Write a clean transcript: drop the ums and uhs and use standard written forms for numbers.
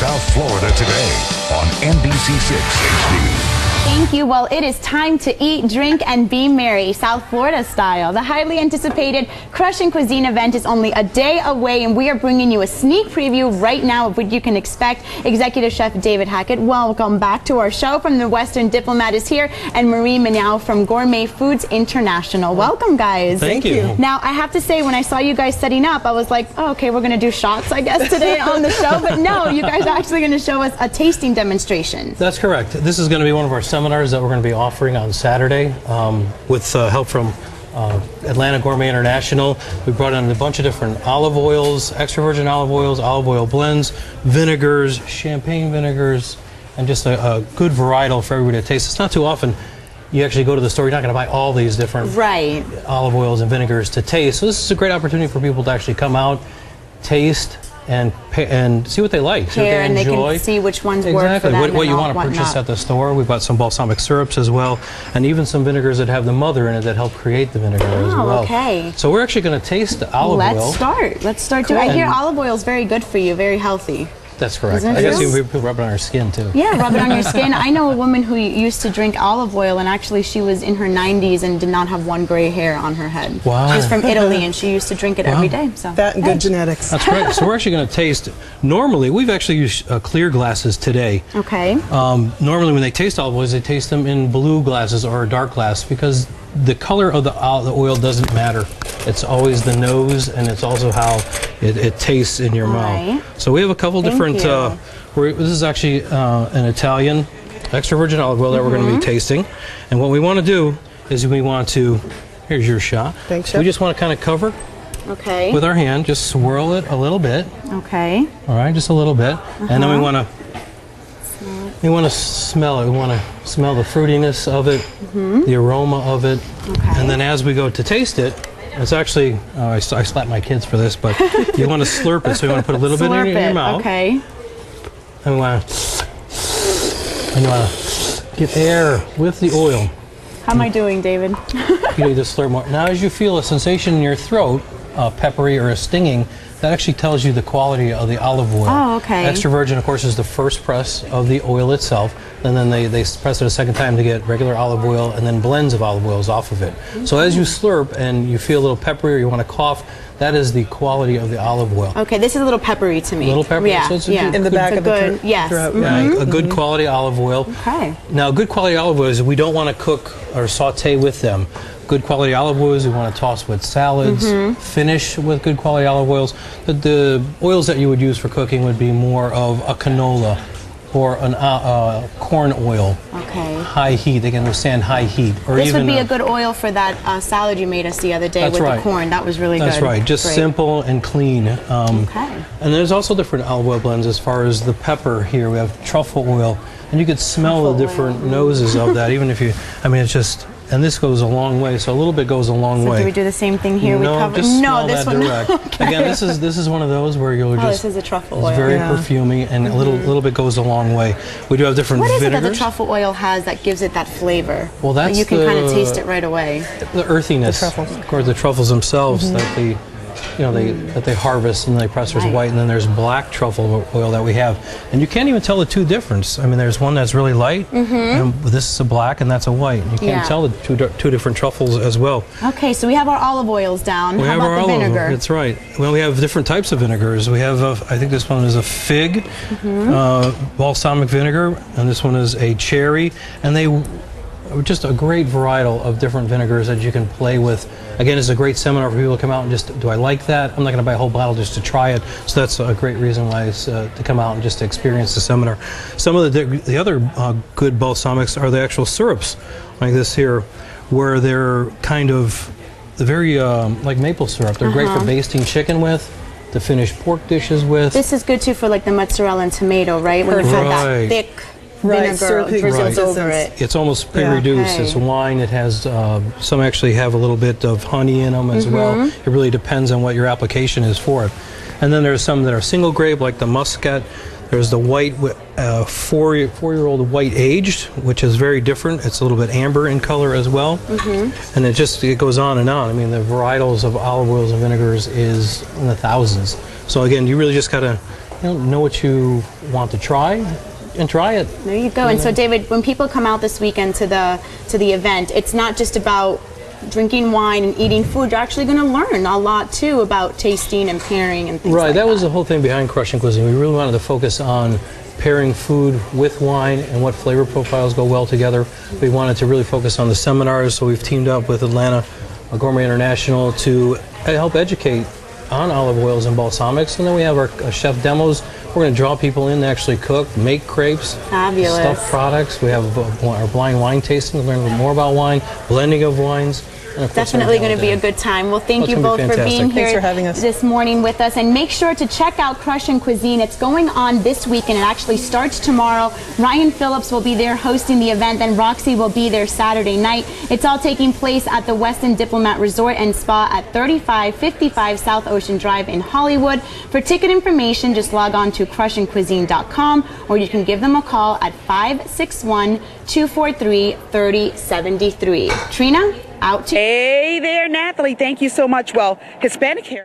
South Florida Today on NBC 6 HD. Thank you. Well, it is time to eat, drink, and be merry, South Florida style. The highly anticipated Crushing Cuisine event is only a day away, and we are bringing you a sneak preview right now of what you can expect. Executive Chef David Hackett, welcome back to our show. From the Western Diplomat is here, and Marie Mignao from Gourmet Foods International. Welcome, guys. Thank you. Now, I have to say, when I saw you guys setting up, I was like, oh, okay, we're going to do shots, I guess, today on the show. But no, you guys are actually going to show us a tasting demonstration. That's correct. This is going to be one of our seminars that we're going to be offering on Saturday with help from Atlanta Gourmet International. We brought in a bunch of different olive oils, extra virgin olive oil blends, vinegars, champagne vinegars, and just a good varietal for everybody to taste. It's not too often you actually go to the store, you're not going to buy all these different olive oils and vinegars to taste. So this is a great opportunity for people to actually come out, taste, and see what they like, see what they and enjoy. They can see which ones work for them. What you want to purchase at the store. We've got some balsamic syrups as well, and even some vinegars that have the mother in it that help create the vinegar as well. Okay. So we're actually going to taste the olive oil. Let's start. I hear olive oil is very good for you, very healthy. That's correct. I guess you could rub it on your skin too. Yeah, rub it on your skin. I know a woman who used to drink olive oil, and actually she was in her 90s and did not have one gray hair on her head. Wow. She was from Italy, and she used to drink it every day. So that and good genetics. That's great. So we're actually going to taste. Normally, we've actually used clear glasses today. Okay. Normally, when they taste olive oils, they taste them in blue glasses or a dark glass because the color of the oil doesn't matter. It's always the nose, and it's also how it tastes in your mouth. So we have a couple different. This is actually an Italian extra virgin olive oil that we're going to be tasting. And what we want to do is we want to. Here's your shot. Thanks, Chef. We just want to kind of cover. Okay. With our hand, just swirl it a little bit. Okay. All right, just a little bit, and then we want to. We want to smell it. We want to smell the fruitiness of it, the aroma of it, and then as we go to taste it, it's actually, I slap my kids for this, but you want to slurp it, so you want to put a little bit in your mouth. Okay. And you want to get air with the oil. How am I doing, David? You need to slurp more. Now, as you feel a sensation in your throat, peppery or a stinging, that actually tells you the quality of the olive oil. Oh, okay. Extra virgin, of course, is the first press of the oil itself, and then they press it a second time to get regular olive oil and then blends of olive oils off of it. So as you slurp and you feel a little peppery or you want to cough, that is the quality of the olive oil. Okay, this is a little peppery to me. A little peppery? Yeah, So it's in the back of the throat. Yes. Yeah, a good quality olive oil. Okay. Now, good quality olive oils, we don't want to cook or saute with them. Good quality olive oils, we want to toss with salads, finish with good quality olive oils. The oils that you would use for cooking would be more of a canola or an corn oil. Okay. High heat, they can withstand high heat. Or this even would be a good oil for that salad you made us the other day with the corn. That was really good. That's right, just simple and clean. Okay. And there's also different olive oil blends as far as the pepper here. We have truffle oil, and you could smell the different noses of that, even if you, I mean, it's just, and this goes a long way, so a little bit goes a long way. Do we do the same thing here? No, we cover just smell this that one. direct. Okay. Again, this is one of those where you'll just. This is a truffle oil. It's very perfumey, and a little bit goes a long way. We do have different vinegars. What is it that the truffle oil has that gives it that flavor? Well, that's you can kind of taste it right away. The earthiness. The truffles. Of course, the truffles themselves that they. That they harvest and they press as white, and then there's black truffle oil that we have, and you can't even tell the two difference. I mean, there's one that's really light, and this is a black, and that's a white. You can't tell the two different truffles as well. Okay, so we have our olive oils down. How about the vinegar? That's right. Well, we have different types of vinegars. We have, I think this one is a fig, balsamic vinegar, and this one is a cherry, and they just a great varietal of different vinegars that you can play with. Again, it's a great seminar for people to come out and just, do I like that? I'm not going to buy a whole bottle just to try it. So that's a great reason why it's to come out and just to experience the seminar. Some of the other good balsamics are the actual syrups, like this here, where they're kind of very like maple syrup. They're great for basting chicken with, to finish pork dishes with. This is good too for like the mozzarella and tomato, right? When you've had that thick vinegar drizzles over it. It's almost pre-reduced. It's wine. It has some actually have a little bit of honey in them as well. It really depends on what your application is for it. And then there's some that are single grape, like the Muscat. There's the white, four-year-old white aged, which is very different. It's a little bit amber in color as well. And it goes on and on. I mean, the varietals of olive oils and vinegars is in the thousands. So again, you really just gotta know what you want to try, and try it. There you go. And so, David, when people come out this weekend to the event, it's not just about drinking wine and eating food. You're actually going to learn a lot too about tasting and pairing and things like that. Right. That was the whole thing behind Crushing Cuisine. We really wanted to focus on pairing food with wine and what flavor profiles go well together. We wanted to really focus on the seminars, so we've teamed up with Atlanta Gourmet International to help educate on olive oils and balsamics. And then we have our chef demos. We're going to draw people in to actually cook, make crepes, fabulous stuffed products. We have our blind wine tasting to learn a little more about wine, blending of wines. Definitely going to be a good time. Well, thank you both for being here Thanks for having us this morning with us. And make sure to check out Crushing Cuisine. It's going on this weekend. It actually starts tomorrow. Ryan Phillips will be there hosting the event. Then Roxy will be there Saturday night. It's all taking place at the Westin Diplomat Resort and Spa at 3555 South Ocean Drive in Hollywood. For ticket information, just log on to crushingcuisine.com, or you can give them a call at 561-243-3073. Trina? Out to Hey there, Natalie. Thank you so much. Well, Hispanic hair.